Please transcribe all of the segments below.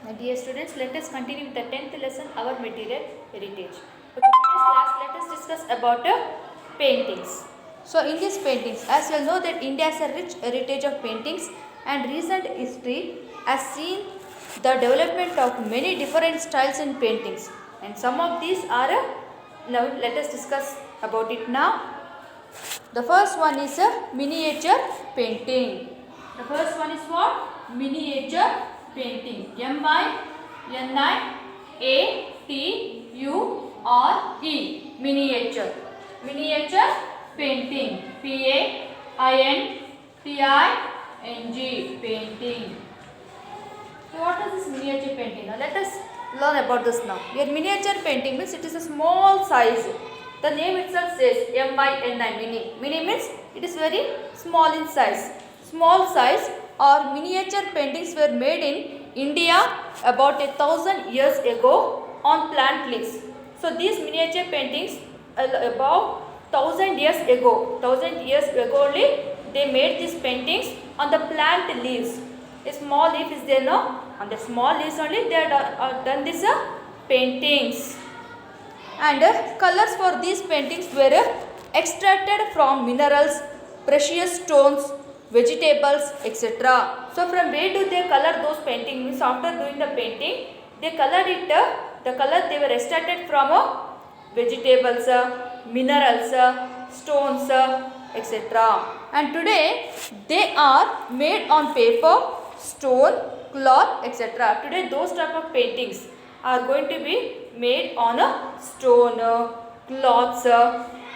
Dear students, let us continue with the 10th lesson, our material heritage. Okay, today's class, let us discuss about paintings. So in these paintings, as you all know that India has a rich heritage of paintings, and recent history has seen the development of many different styles in paintings. And some of these are, now let us discuss about it now. The first one is a miniature painting. The first one is what? Miniature painting. M-I-N-I-A-T-U-R-E. Miniature. Miniature painting. P-A-I-N-T-I-N-G. Painting. So what is this miniature painting? Now let us learn about this now. Your miniature painting means it is a small size. The name itself says M-I-N-I, mini. Mini means it is very small in size. Small size or miniature paintings were made in India about 1,000 years ago on plant leaves. So these miniature paintings about 1,000 years ago only they made these paintings on the plant leaves. A small leaf is there, no? On the small leaves only they are done these paintings. And colors for these paintings were extracted from minerals, precious stones, vegetables, etc. So from where do they color those paintings? Means after doing the painting, they colored it. The color they were extracted from vegetables, minerals, stones, etc. And today they are made on paper, stone, cloth, etc. Today those type of paintings are going to be made on a stone, cloths,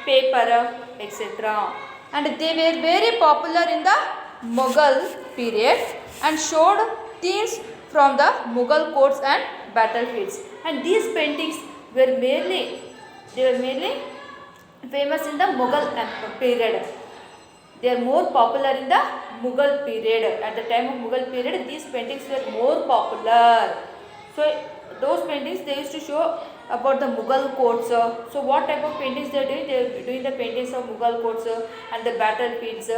paper, etc. And they were very popular in the Mughal period and showed themes from the Mughal courts and battlefields. And these paintings were merely famous in the Mughal period. They are more popular in the Mughal period. At the time of Mughal period, these paintings were more popular. So those paintings they used to show about the Mughal courts. So what type of paintings they are doing? They are doing the paintings of Mughal courts and the battlefields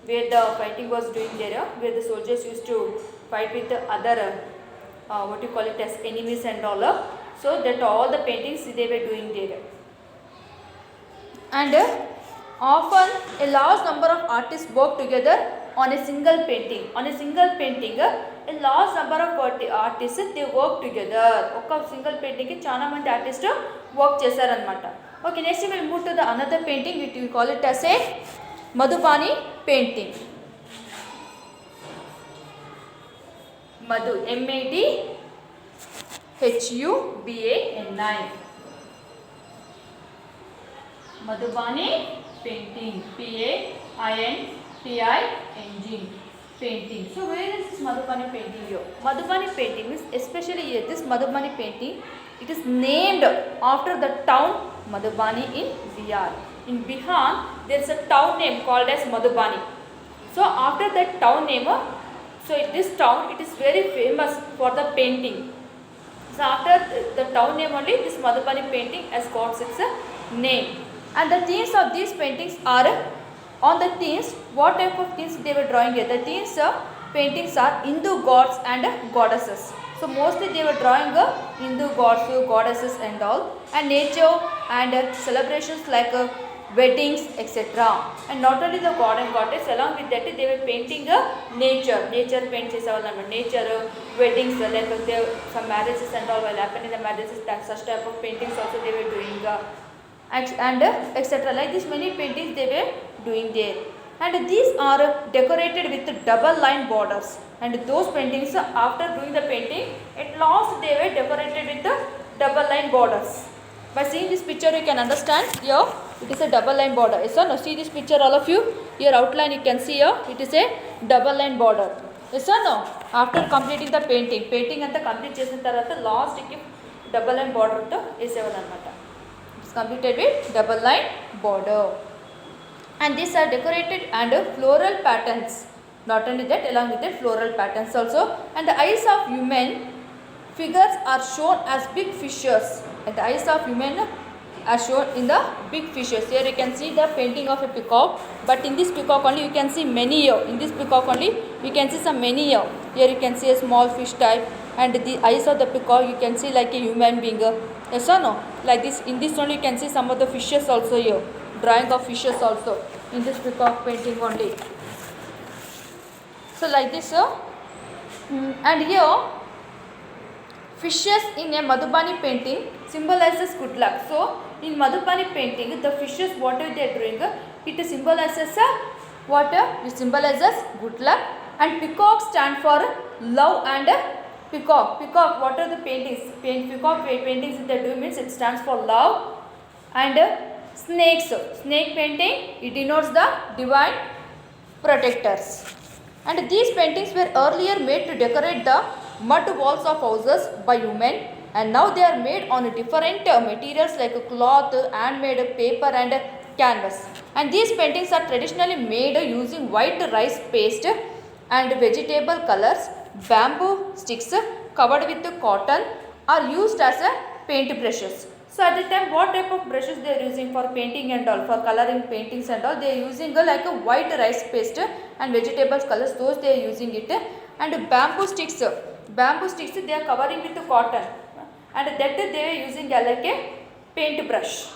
where the fighting was doing there, where the soldiers used to fight with the other what you call it as enemies and all. So that all the paintings they were doing there. And often a large number of artists work together on a single painting. On a single painting, a large number of artists they work together. Oka single painting ki chana mandi artists work chesaranamata. Okay, next we will move to the another painting which we call it as a Madhubani painting. Madhu, M-A-D-H-U-B-A-N-I. Madhubani painting. P-A-I-N-T-I-N-G. Painting. So where is this Madhubani painting here? Madhubani painting means especially here this Madhubani painting, it is named after the town Madhubani in Bihar. In Bihar there is a town name called as Madhubani. So after that town name, so this town it is very famous for the painting. So after the town name only this Madhubani painting has got its name. And the themes of these paintings are on the themes, what type of themes they were drawing here? The themes paintings are Hindu gods and goddesses. So mostly they were drawing Hindu gods, goddesses and all, and nature and celebrations like weddings, etc. And not only the god and goddess, along with that they were painting nature paints nature, weddings, like some marriages and all will happen in the marriages, that such type of paintings also they were doing. And etc. Like this many paintings they were doing there. And these are decorated with double line borders. And those paintings after doing the painting, at last they were decorated with the double line borders. By seeing this picture you can understand here it is a double line border. Yes or no? See this picture all of you. Here outline you can see here it is a double line border. Yes or no? After completing the painting and the complete చేసిన తర్వాత last కి double line border తో వేసేవాళ్ళన్నమాట. Completed with double line border, and these are decorated and floral patterns. Not only that, along with that floral patterns also, and the eyes of human figures are shown as big fishes. And the eyes of human are shown in the big fishes. Here you can see the painting of a peacock, but in this peacock only you can see many here. In this peacock only you can see some many here. Here you can see a small fish type, and the eyes of the peacock you can see like a human being. Yes or no? Like this, in this only you can see some of the fishes also here, drawing of fishes also in this peacock painting only. So like this, and here fishes in a Madhubani painting symbolizes good luck. So in Madhubani painting, the fishes what are they doing? It symbolizes what? It symbolizes good luck. And peacock stand for love and peacock. Peacock, what are the paintings? Peacock paintings they do means it stands for love. And snakes. Snake painting, it denotes the divine protectors. And these paintings were earlier made to decorate the mud walls of houses by women, and now they are made on different materials like cloth, handmade paper and canvas. And these paintings are traditionally made using white rice paste and vegetable colors. Bamboo sticks covered with cotton are used as paint brushes. So at the time what type of brushes they are using for painting and all, for coloring paintings and all, they are using like a white rice paste and vegetables colors, those they are using it. And bamboo sticks they are covering with cotton, and that they are using like a paint brush.